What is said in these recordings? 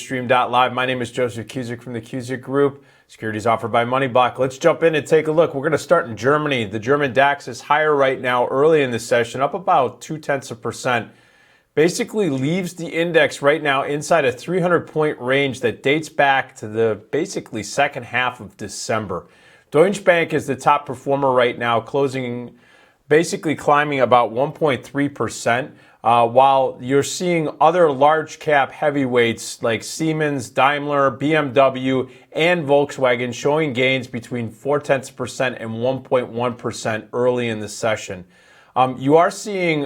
MarketStream.live. My name is Joseph Cusick from the Cusick Group. Securities offered by MoneyBlock. Let's jump in and take a look. We're going to start in Germany. The German DAX is higher right now early in the session, up about 0.2%. Basically leaves the index right now inside a 300-point range that dates back to the basically second half of December. Deutsche Bank is the top performer right now, basically climbing about 1.3%, while you're seeing other large cap heavyweights like Siemens, Daimler, BMW, and Volkswagen showing gains between 0.4% and 1.1% early in the session. You are seeing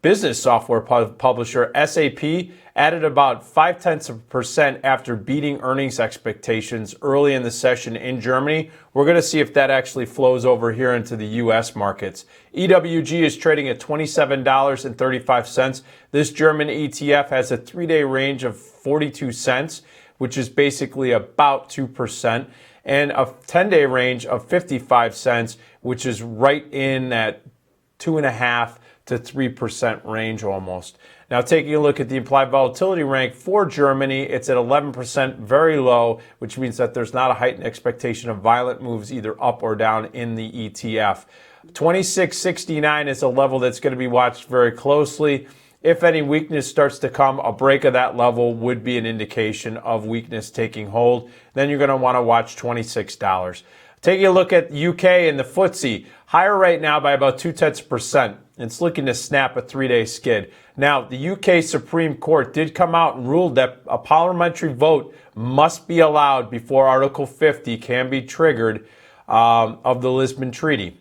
business software publisher SAP added about 0.5% after beating earnings expectations early in the session in Germany. We're going to see if that actually flows over here into the U.S. markets. EWG is trading at $27.35. This German ETF has a 3-day range of 42 cents, which is basically about 2%, and a 10-day range of 55 cents, which is right in that 2.5% to 3% range almost. Now, taking a look at the implied volatility rank for Germany, it's at 11%, very low, which means that there's not a heightened expectation of violent moves either up or down in the ETF. 26.69 is a level that's going to be watched very closely. If any weakness starts to come, a break of that level would be an indication of weakness taking hold. Then you're going to want to watch $26. Taking a look at UK and the FTSE, higher right now by about 0.2%. It's looking to snap a 3-day skid. Now, the UK Supreme Court did come out and ruled that a parliamentary vote must be allowed before Article 50 can be triggered of the Lisbon Treaty.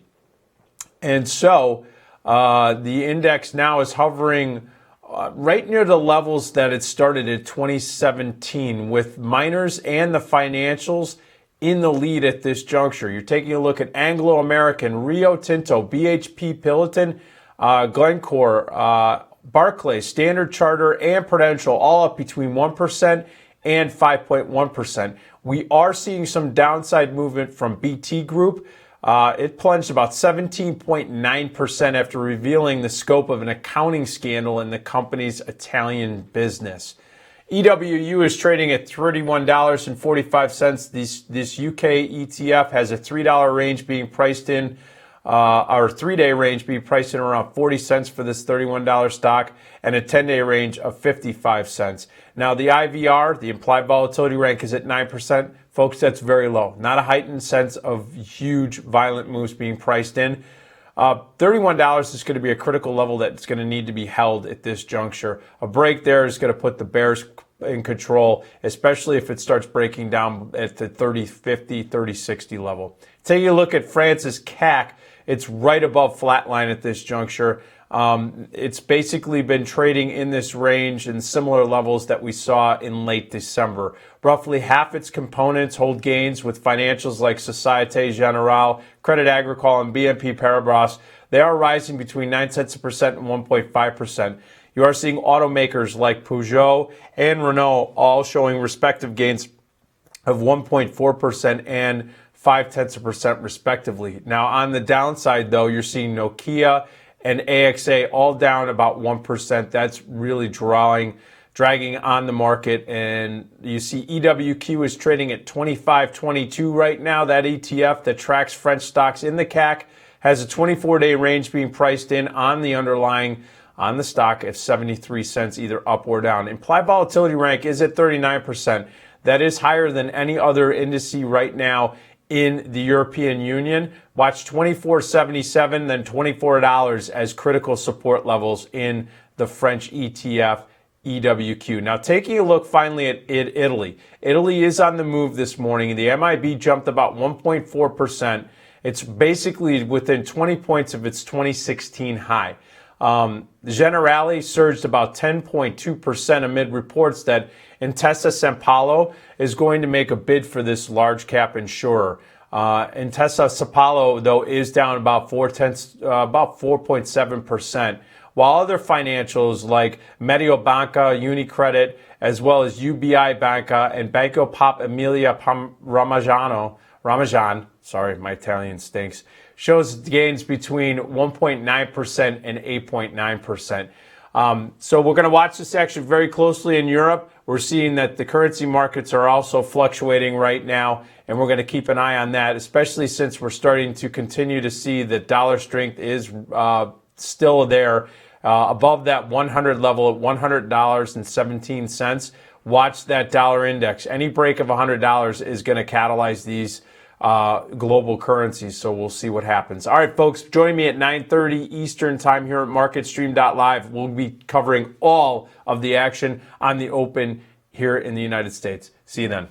And so the index now is hovering right near the levels that it started in 2017, with miners and the financials in the lead at this juncture. You're taking a look at Anglo American, Rio Tinto, BHP Billiton, Glencore, Barclays, Standard Charter, and Prudential, all up between 1% and 5.1%. We are seeing some downside movement from BT Group. It plunged about 17.9% after revealing the scope of an accounting scandal in the company's Italian business. EWU is trading at $31.45. This UK ETF has a $3 range being priced in, our 3-day range being priced in around 40 cents for this $31 stock, and a 10-day range of 55 cents. Now, the IVR, the implied volatility rank, is at 9%. Folks, that's very low. Not a heightened sense of huge violent moves being priced in. $31 is going to be a critical level that's going to need to be held at this juncture. A break there is going to put the bears in control, especially if it starts breaking down at the 30.50, 30.60 level. Taking a look at France's CAC, it's right above flatline at this juncture. It's basically been trading in this range and similar levels that we saw in late December. Roughly half its components hold gains, with financials like Societe Generale, Credit Agricole, and BNP Paribas. They are rising between 0.9% and 1.5%. You are seeing automakers like Peugeot and Renault all showing respective gains of 1.4% and 0.5% respectively. Now, on the downside, though, you're seeing Nokia and AXA all down about 1%. That's really dragging on the market. And you see EWQ is trading at 25.22 right now. That ETF that tracks French stocks in the CAC has a 24-day range being priced in on the underlying on the stock at 73 cents, either up or down. Implied volatility rank is at 39%. That is higher than any other indice right now in the European Union. Watch 24.77, then $24 as critical support levels in the French ETF EWQ. Now, taking a look finally at Italy. Italy is on the move this morning. The MIB jumped about 1.4%. It's basically within 20 points of its 2016 high. Generali surged about 10.2% amid reports that Intesa Sanpaolo is going to make a bid for this large cap insurer. Intesa Sanpaolo, though, is down about 4.7%, while other financials like Mediobanca, Unicredit, as well as UBI Banca and Banco Pop Emilia Ramajan, sorry, my Italian stinks, shows gains between 1.9% and 8.9%. So we're going to watch this action very closely in Europe. We're seeing that the currency markets are also fluctuating right now, and we're going to keep an eye on that, especially since we're starting to continue to see that dollar strength is still there above that 100 level at $100.17. Watch that dollar index. Any break of $100 is going to catalyze these global currencies, so we'll see what happens. All right, folks, join me at 9:30 Eastern time here at MarketStream.live. We'll be covering all of the action on the open here in the United States. See you then.